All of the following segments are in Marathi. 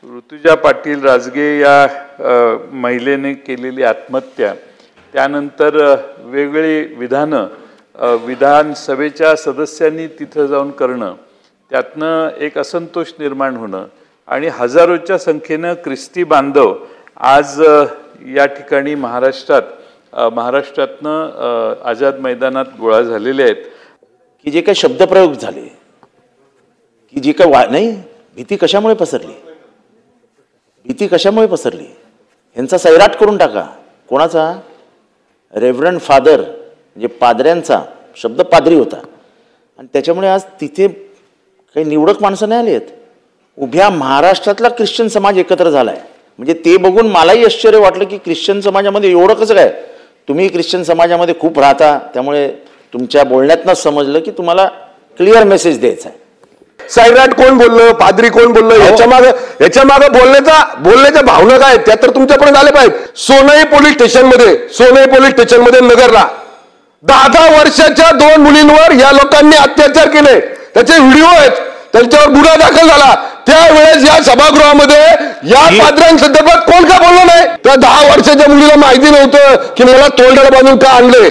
ऋतुजा पाटील राजगे या महिलेने केलेली आत्महत्या, त्यानंतर वेगळी विधानसभेच्या सदस्यांनी तिथं जाऊन करणं, त्यातनं एक असंतोष निर्माण होणं आणि हजारोच्या संख्येनं ख्रिस्ती बांधव आज या ठिकाणी महाराष्ट्रातनं आझाद मैदानात गोळा झालेले आहेत की जे काही शब्दप्रयोग झाले, की जे काही नाही, भीती कशामुळे पसरली यांचा सैराट करून टाका. कोणाचा? रेव्हरंड फादर, म्हणजे पादऱ्यांचा शब्द पादरी होता. आणि त्याच्यामुळे आज तिथे काही निवडक माणसं नाही आली आहेत. उभ्या महाराष्ट्रातला ख्रिश्चन समाज एकत्र झालाय. म्हणजे ते बघून मलाही आश्चर्य वाटलं की ख्रिश्चन समाजामध्ये एवढं कसं काय. तुम्ही ख्रिश्चन समाजामध्ये खूप राहता, त्यामुळे तुमच्या बोलण्यातनंच समजलं की तुम्हाला क्लिअर मेसेज द्यायचा आहे. सैराट कोण बोललं, पादरी कोण बोललं, याच्या मागे बोलण्याच्या भावना काय त्या तर तुमच्यापर्यंत आले पाहिजे. सोनई पोलीस स्टेशनमध्ये नगरला 10 वर्षाच्या 2 मुलींवर या लोकांनी अत्याचार केले. त्याचे व्हिडिओ आहेत, त्यांच्यावर गुन्हा दाखल झाला. त्यावेळेस या सभागृहामध्ये या पादऱ्यांसंदर्भात कोण का बोललं नाही? त्या 10 वर्षाच्या मुलीला माहिती नव्हतं की मला तोंडाला बांधून का आणले.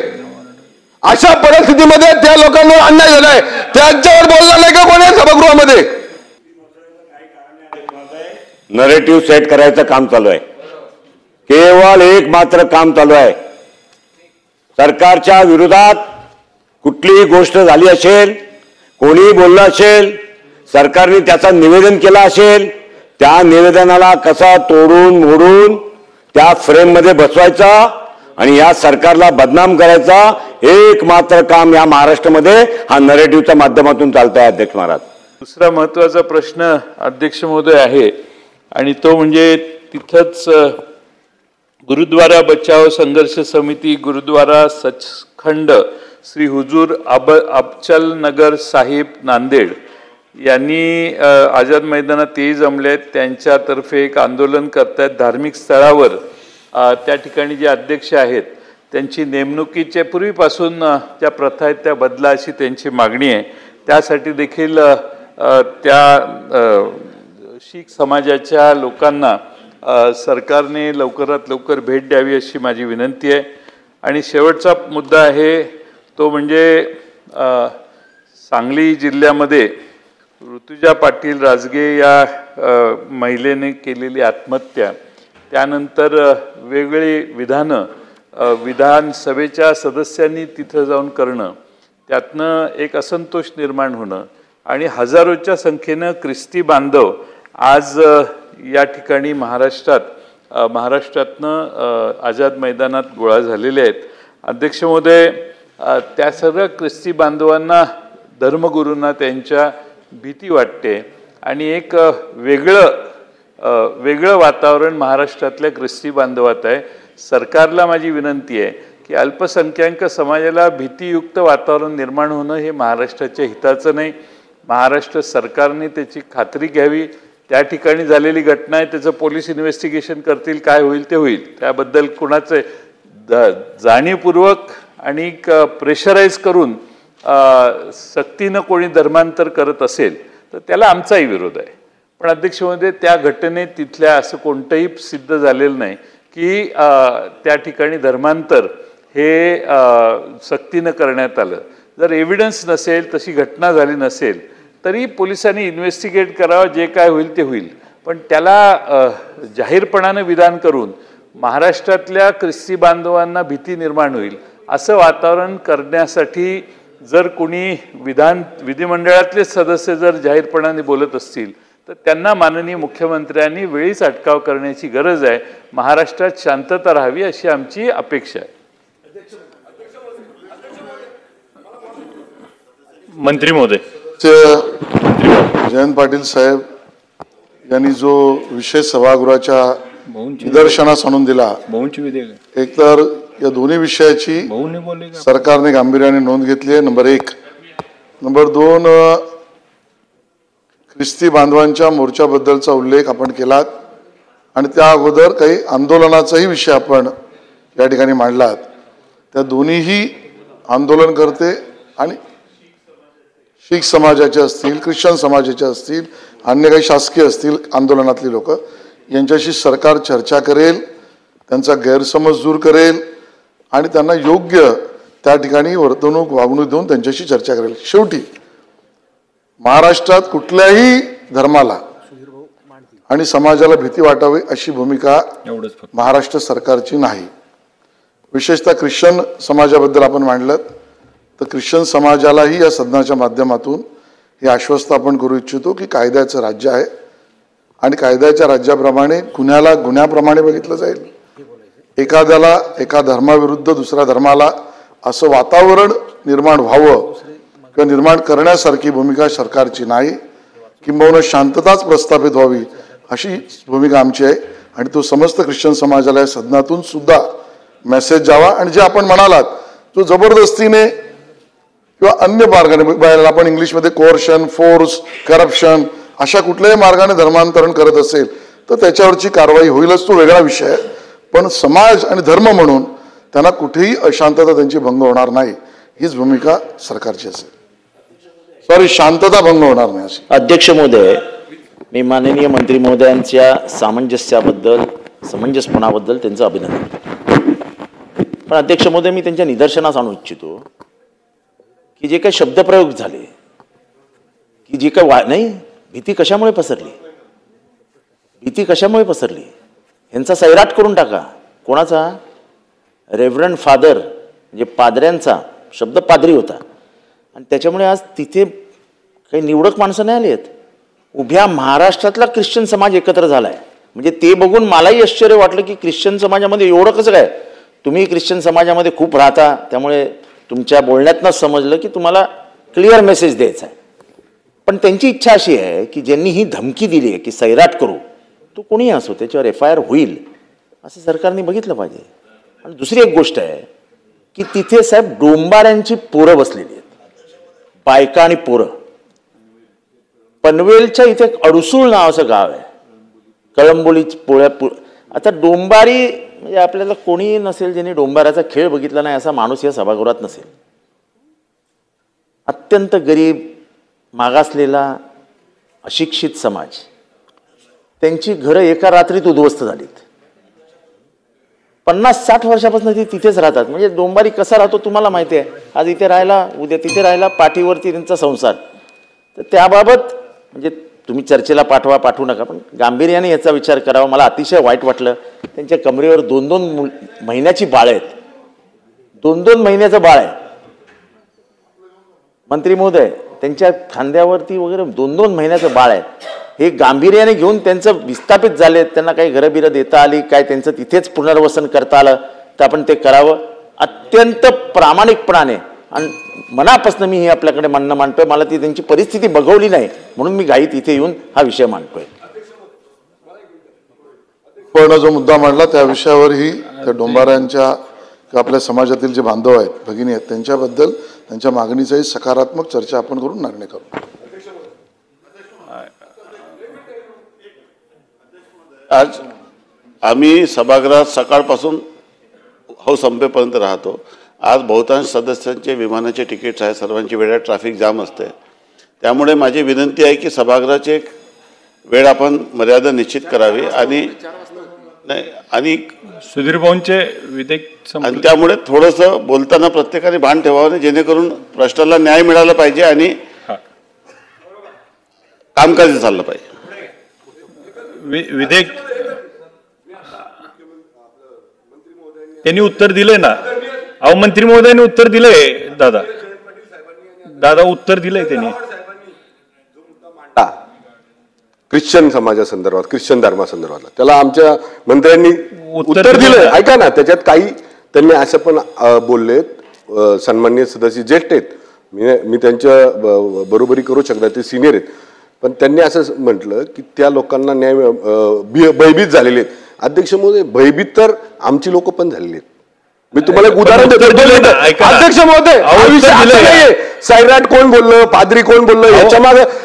अशा परिस्थितीमध्ये त्या लोकांवर अन्याय झालाय, त्यांच्यावर बोलला नाही का कोणी सभागृहामध्ये? नरेटिव्ह सेट करायचं काम चालू आहे. केवळ एक मात्र काम चालू आहे. सरकारच्या विरोधात कुठलीही गोष्ट झाली असेल, कोणी बोललं असेल, सरकारने त्याचा निवेदन केला असेल, त्या निवेदनाला कसा तोडून मोडून त्या फ्रेममध्ये बसवायचा आणि या सरकारला बदनाम करायचा एक मात्र काम या महाराष्ट्रामध्ये हा नरेटिव्हच्या माध्यमातून चालत आहे. अध्यक्ष महाराज, दुसरा महत्वाचा प्रश्न अध्यक्ष महोदय आहे आणि तो म्हणजे तिथंच गुरुद्वारा बचाव संघर्ष समिती, गुरुद्वारा सचखंड श्री हुजूर अबचल नगर साहिब नांदेड यांनी आझाद मैदानात तेही जमले आहेत. त्यांच्यातर्फे एक आंदोलन करतायत. धार्मिक स्थळावर त्या ठिकाणी जे अध्यक्ष आहेत त्यांची नेमणुकीच्या पूर्वीपासून त्या प्रथा आहेत त्या बदला अशी त्यांची मागणी आहे. त्यासाठी देखील त्या शीख समाजाच्या लोकांना सरकारने लवकरात लवकर भेट द्यावी अशी माझी विनंती आहे. आणि शेवटचा मुद्दा आहे तो म्हणजे सांगली जिल्ह्यामध्ये ऋतुजा पाटील राजगे या महिलेने केलेली आत्महत्या, त्यानंतर वेगळी विधानसभेच्या सदस्यांनी तिथं जाऊन करणं, त्यातनं एक असंतोष निर्माण होणं आणि हजारोच्या संख्येनं ख्रिस्ती बांधव आज या ठिकाणी महाराष्ट्रातनं आझाद मैदानात गोळा झालेले आहेत. अध्यक्ष महोदय, त्या सर्व ख्रिस्ती बांधवांना, धर्मगुरूंना त्यांच्या भीती वाटते आणि एक वेगळं वातावरण महाराष्ट्रातल्या ख्रिस्ती बांधवात आहे. सरकारला माझी विनंती आहे की अल्पसंख्याक समाजाला भीतीयुक्त वातावरण निर्माण होणं हे महाराष्ट्राच्या हिताचं नाही. महाराष्ट्र सरकारने त्याची खात्री घ्यावी. त्या ठिकाणी झालेली घटना आहे, त्याचं पोलीस इन्व्हेस्टिगेशन करतील, काय होईल ते होईल. त्याबद्दल कुणाचं जाणीवपूर्वक आणि प्रेशराईज करून सक्तीनं कोणी धर्मांतर करत असेल तर त्याला आमचाही विरोध आहे. पण अध्यक्ष महोदय, त्या घटनेत तिथल्या असं कोणतंही सिद्ध झालेलं नाही की त्या ठिकाणी धर्मांतर हे सक्तीनं करण्यात आलं. जर एव्हिडन्स नसेल, तशी घटना झाली नसेल, तरी पोलिसांनी इन्व्हेस्टिगेट करावं, जे काय होईल ते होईल. पण त्याला जाहीरपणानं विधान करून महाराष्ट्रातल्या ख्रिस्ती बांधवांना भीती निर्माण होईल असं वातावरण करण्यासाठी जर कोणी विधिमंडळातले सदस्य जर जाहीरपणाने बोलत असतील तर त्यांना माननीय मुख्यमंत्र्यांनी वेळीच अटकाव करण्याची गरज आहे. महाराष्ट्रात शांतता राहावी अशी आमची अपेक्षा आहे. मंत्री महोदय, जयंत पाटील साहेब यांनी जो विषय सभागृहाच्या निदर्शनास आणून दिला, एक तर या दोन्ही विषयाची सरकारने गांभीर्याने नोंद घेतली आहे. नंबर 1. नंबर 2, ख्रिस्ती बांधवांच्या मोर्चाबद्दलचा उल्लेख आपण केलात आणि त्या अगोदर काही आंदोलनाचाही विषय आपण या ठिकाणी मांडलात. त्या दोन्हीही आंदोलन करते आणि शीख समाजाचे असतील, ख्रिश्चन समाजाचे असतील, अन्य काही शासकीय असतील आंदोलनातली लोक, यांच्याशी सरकार चर्चा करेल, त्यांचा गैरसमज दूर करेल आणि त्यांना योग्य त्या ठिकाणी वर्तणूक वागणूक देऊन त्यांच्याशी चर्चा करेल. शेवटी महाराष्ट्रात कुठल्याही धर्माला आणि समाजाला भीती वाटावी अशी भूमिका महाराष्ट्र सरकारची नाही. विशेषतः ख्रिश्चन समाजाबद्दल आपण मांडलं तर ख्रिश्चन समाजालाही या सदनाच्या माध्यमातून हे आश्वस्त आपण करू इच्छितो की कायद्याचं राज्य आहे आणि कायद्याच्या राज्याप्रमाणे गुन्ह्याला गुन्ह्याप्रमाणे बघितलं जाईल. एखाद्याला एका धर्माविरुद्ध दुसऱ्या धर्माला असं वातावरण निर्माण व्हावं किंवा निर्माण करण्यासारखी भूमिका सरकारची नाही, किंबहुना शांतताच प्रस्थापित व्हावी अशी भूमिका आमची आहे आणि तो समस्त ख्रिश्चन समाजाला या सदनातून सुद्धा मेसेज जावा. आणि जे आपण म्हणालात जो जबरदस्तीने किंवा अन्य मार्गाने आपण इंग्लिशमध्ये कोअर्शन, फोर्स, करप्शन अशा कुठल्याही मार्गाने धर्मांतरण करत असेल तर त्याच्यावरची कारवाई होईलच, तो वेगळा विषय आहे. पण समाज आणि धर्म म्हणून त्यांना कुठेही अशांतता त्यांची भंग होणार नाही हीच भूमिका सरकारची असेल. शांतता भंग होणार नाही अशी. अध्यक्ष महोदय, मी माननीय मंत्री महोदयांच्या समंजसपणाबद्दल त्यांचं अभिनंदन. पण अध्यक्ष महोदय, मी त्यांच्या निदर्शनास आणू इच्छितो की जे काही शब्दप्रयोग झाले, की जे काही नाही, भीती कशामुळे पसरली यांचा सैराट करून टाका. कोणाचा? रेव्हरंड फादर म्हणजे पादऱ्यांचा शब्द पादरी होता आणि त्याच्यामुळे आज तिथे काही निवडक माणसं नाही आली आहेत. उभ्या महाराष्ट्रातला ख्रिश्चन समाज एकत्र झालाय. म्हणजे ते बघून मलाही आश्चर्य वाटलं की ख्रिश्चन समाजामध्ये एवढं कसं काय. तुम्ही ख्रिश्चन समाजामध्ये खूप राहता, त्यामुळे तुमच्या बोलण्यातनंच समजलं की तुम्हाला क्लिअर मेसेज द्यायचा आहे. पण त्यांची इच्छा अशी आहे की ज्यांनी ही धमकी दिली आहे की सैराट करू, तो कोणीही असो त्याच्यावर FIR होईल असं सरकारने बघितलं पाहिजे. आणि दुसरी एक गोष्ट आहे की तिथे साहेब डोंबाऱ्यांची पोरं बसलेली आहेत, बायका आणि पोरं. पनवेलच्या इथे अडसूळ नावाचं गाव आहे, कळंबोली पोळ्या. आता डोंबारी म्हणजे आपल्याला कोणीही नसेल ज्यांनी डोंबाऱ्याचा खेळ बघितला नाही असा माणूस या सभागृहात नसेल. अत्यंत गरीब, मागासलेला, अशिक्षित समाज, त्यांची घरं एका रात्रीत उद्ध्वस्त झालीत. 50-60 वर्षापासून ते तिथेच राहतात. म्हणजे डोंबारी कसा राहतो तुम्हाला माहिती आहे. आज इथे राहिला, उद्या तिथे राहिला, पाठीवरती त्यांचा संसार. तर त्याबाबत म्हणजे तुम्ही चर्चेला पाठवू नका, पण गांभीर्याने याचा विचार करावा. मला अतिशय वाईट वाटलं. त्यांच्या कमरेवर 2-2 महिन्याची बाळ आहेत, 2-2 महिन्याचं बाळ आहे. मंत्री महोदय, त्यांच्या खांद्यावरती वगैरे 2-2 महिन्याचं बाळ आहे. हे गांभीर्याने घेऊन त्यांचं विस्थापित झाले, त्यांना काही घरं देता आली काय, त्यांचं तिथेच पुनर्वसन करता आलं तर आपण ते करावं अत्यंत प्रामाणिकपणाने. आणि मनापासून मी हे आपल्याकडे म्हणणं मांडतोय. मला ती त्यांची परिस्थिती बघवली नाही म्हणून मी घाईत इथे येऊन हा विषय मांडतोय. पण जो मुद्दा मांडला त्या विषयावरही त्या डोंबाऱ्यांच्या आपल्या समाजातील जे बांधव आहेत, भगिनी आहेत, त्यांच्याबद्दल त्यांच्या मागणीचाही सकारात्मक चर्चा आपण करून निर्णय करू. आज आम्ही सभागृहात सकाळपासून संपेपर्यंत राहतो. आज बहुतांश सदस्यांचे विमानाचे तिकीट्स आहेत, सर्वांची वेळेत ट्रॅफिक जाम असते. त्यामुळे माझी विनंती आहे की सभागृहाची एक वेळ आपण मर्यादा निश्चित करावी आणि सुधीर भाऊंचे विधेयक आणि त्यामुळे थोडंसं बोलताना प्रत्येकाने भान ठेवावं जेणेकरून प्रश्नाला न्याय मिळाला पाहिजे आणि कामकाज चाललं पाहिजे. विधेयक त्यांनी उत्तर दिले ना. अहो मंत्री महोदयांनी उत्तर दिलंय. दादा उत्तर दिलंय त्यांनी. ख्रिश्चन समाजासंदर्भात, ख्रिश्चन धर्मासंदर्भातला त्याला आमच्या मंत्र्यांनी उत्तर दिलंय. ऐका ना, त्याच्यात काही त्यांनी असं पण बोललेत, सन्माननीय सदस्य ज्येष्ठ आहेत, मी त्यांच्या बरोबरी करू शकतात, ते सिनियर आहेत, पण त्यांनी असं म्हटलं की त्या लोकांना न्याय भयभीत झालेले आहेत. अध्यक्ष महोदय, भयभीत तर आमची लोक पण झालेली आहेत. मी तुम्हाला एक उदाहरण देतो. अध्यक्ष महोदय, सैराट कोण बोललं, पादरी कोण बोललं,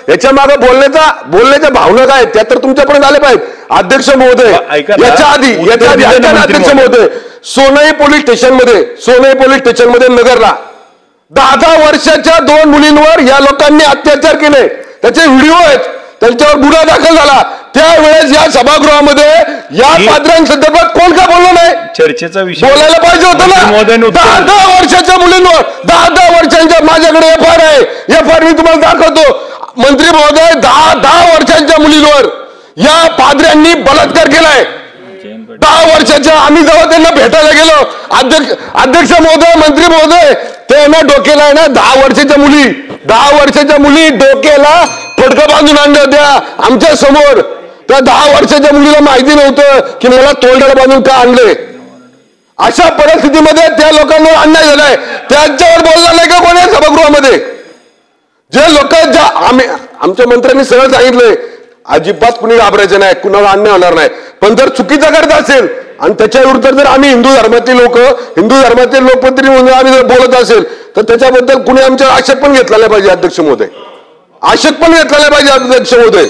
याच्या मागे बोलण्याच्या भावना काय त्या तर तुमच्यापर्यंत आले पाहिजेत. अध्यक्ष महोदय, याच्या आधी अध्यक्ष महोदय, सोनई पोलीस स्टेशनमध्ये नगरला 10 वर्षाच्या 2 मुलींवर या लोकांनी अत्याचार केले, त्याचे व्हिडिओ आहेत, त्यांच्यावर गुन्हा दाखल झाला. त्यावेळेस या सभागृहामध्ये या पाद्र्यांसंदर्भात कोण का बोललं नाही? चर्चेचा विषय बोलायला पाहिजे होतं ना. 10 वर्षाच्या मुलींवर 10 वर्षांच्या माझ्याकडे FIR आहे, FIR मी तुम्हाला दाखवतो. मंत्री महोदय 10 वर्षांच्या मुलींवर या पाद्र्यांनी बलात्कार केलाय. 10 वर्षाच्या. आम्ही जेव्हा त्यांना भेटायला गेलो, अध्यक्ष महोदय, मंत्री महोदय, ते ना डोक्याला आहे ना 10 वर्षाच्या मुली डोक्याला फडकं बांधून आणल्या होत्या आमच्या समोर. त्या 10 वर्षाच्या मुलीला माहिती नव्हतं की मला तोंडाला बांधून का आणले. अशा परिस्थितीमध्ये त्या लोकांवर अन्याय झालाय, त्यांच्यावर बोलला नाही का कोणी सभागृहामध्ये? जे लोक आमच्या मंत्र्यांनी सरळ सांगितलंय अजिबात कुणी घाबरायचं नाही, कुणाला अन्याय होणार नाही. पण जर चुकीचा करत असेल आणि त्याच्या विरुद्ध जर आम्ही हिंदू धर्मातील लोकप्रतिनिधी म्हणून आम्ही जर बोलत असेल तर त्याच्याबद्दल कुणी आमच्या आक्षेप पण घेतला नाही पाहिजे. अध्यक्ष महोदय, आक्षेप पण घेतला नाही पाहिजे. अध्यक्ष महोदय,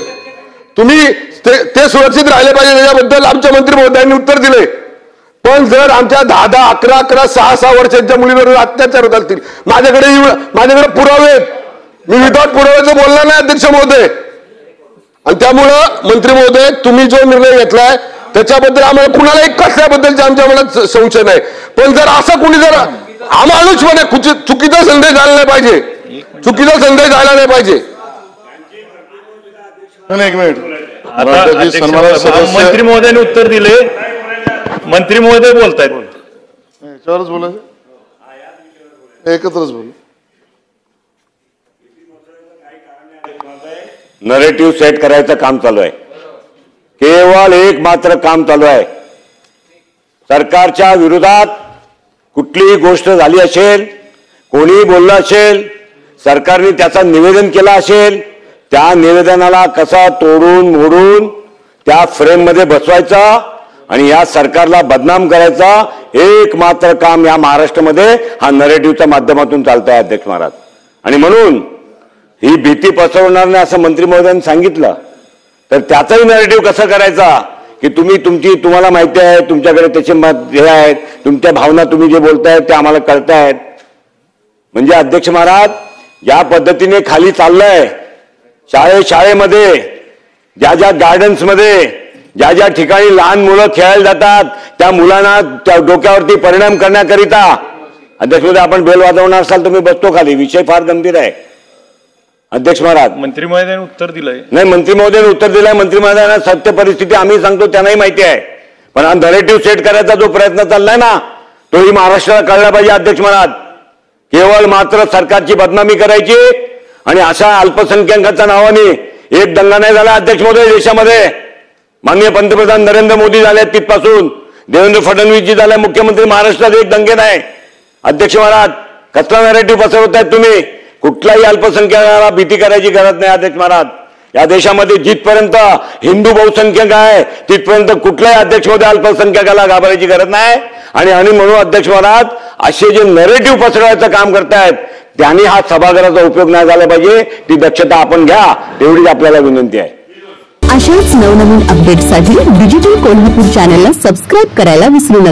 तुम्ही ते सुरक्षित राहिले पाहिजे त्याच्याबद्दल आमच्या मंत्री महोदयांनी उत्तर दिले. पण जर आमच्या 10, 11, 6 वर्षांच्या मुलीवर अत्याचार होत असतील, माझ्याकडे पुरावे आहेत, मी विदाउट पुराव्याचं बोलणार नाही अध्यक्ष महोदय. आणि त्यामुळं मंत्री महोदय, तुम्ही जो निर्णय घेतलाय त्याच्याबद्दल आम्हाला कुणालाही कसल्याबद्दलचा आमच्या मनात संशय नाही. पण जर असं कुणी जर अमानुषपणे चुकीचा संदेश झाला नाही पाहिजे, एक मिनिट. मंत्री महोदयांनी उत्तर दिले, मंत्री महोदय बोलतायत. याच्यावरच बोलायचं, एकत्रच बोलू. नरेटिव्ह सेट करायचं काम चालू आहे. केवळ एक मात्र काम चालू आहे. सरकारच्या विरोधात कुठलीही गोष्ट झाली असेल, कोणी बोललं असेल, सरकारने त्याचं निवेदन केलं असेल, त्या निवेदनाला कसा तोडून मोडून त्या फ्रेम मध्ये बसवायचा आणि या सरकारला बदनाम करायचा एक मात्र काम या महाराष्ट्रामध्ये हा नरेटिव्हच्या माध्यमातून चालत आहे अध्यक्ष महाराज. आणि म्हणून ही भीती पसरवणार नाही असं मंत्री महोदयांनी सांगितलं, तर त्याचाही नरेटिव्ह कसं करायचा की तुम्हाला माहिती आहे, तुमच्याकडे त्याचे मत हे आहेत, तुमच्या भावना तुम्ही जे बोलतायत ते आम्हाला कळतायत. म्हणजे अध्यक्ष महाराज, या पद्धतीने खाली चाललंय. शाळेमध्ये ज्या गार्डन्समध्ये ज्या ठिकाणी लहान मुलं खेळायला जातात त्या मुलांना त्या डोक्यावरती परिणाम करण्याकरिता अध्यक्ष महोदय आपण बेल वाजवणार असाल तुम्ही बसतो खाली. विषय फार गंभीर आहे अध्यक्ष महाराज. मंत्री महोदयांनी उत्तर दिलंय. नाही, मंत्री महोदयांनी उत्तर दिलंय. मंत्री महोदयांना सत्य परिस्थिती आम्ही सांगतो त्यांनाही माहिती आहे. पण हा नरेटिव्ह सेट करायचा जो प्रयत्न चाललाय ना तोही महाराष्ट्राला कळला पाहिजे अध्यक्ष महाराज. केवळ मात्र सरकारची बदनामी करायची आणि अशा अल्पसंख्याकांच्या नावाने एक दंगा नाही झाला अध्यक्ष महोदय देशामध्ये. माननीय पंतप्रधान नरेंद्र मोदी झाले, तिथपासून देवेंद्र फडणवीसजी झाले मुख्यमंत्री, महाराष्ट्रात एक दंगे नाही अध्यक्ष महाराज. कसला नरेटिव्ह पसरवतायत तुम्ही? कुठल्याही अल्पसंख्याकाला भीती करायची गरज नाही अध्यक्ष महाराज. या देशामध्ये जिथपर्यंत हिंदू बहुसंख्यक आहे तिथपर्यंत कुठल्याही अध्यक्ष महोदय अल्पसंख्याकाला घाबरायची गरज नाही. आणि म्हणून अध्यक्ष महाराज असे जे नरेटिव्ह पसरवायचं काम करतायत त्यांनी हा सभागृहाचा उपयोग नाही झाला पाहिजे. ती दक्षता आपण घ्या, तेवढीच आपल्याला विनंती आहे. अशाच नवनवीन अपडेटसाठी डिजिटल कोल्हापूर चॅनलला सबस्क्राईब करायला विसरू नका.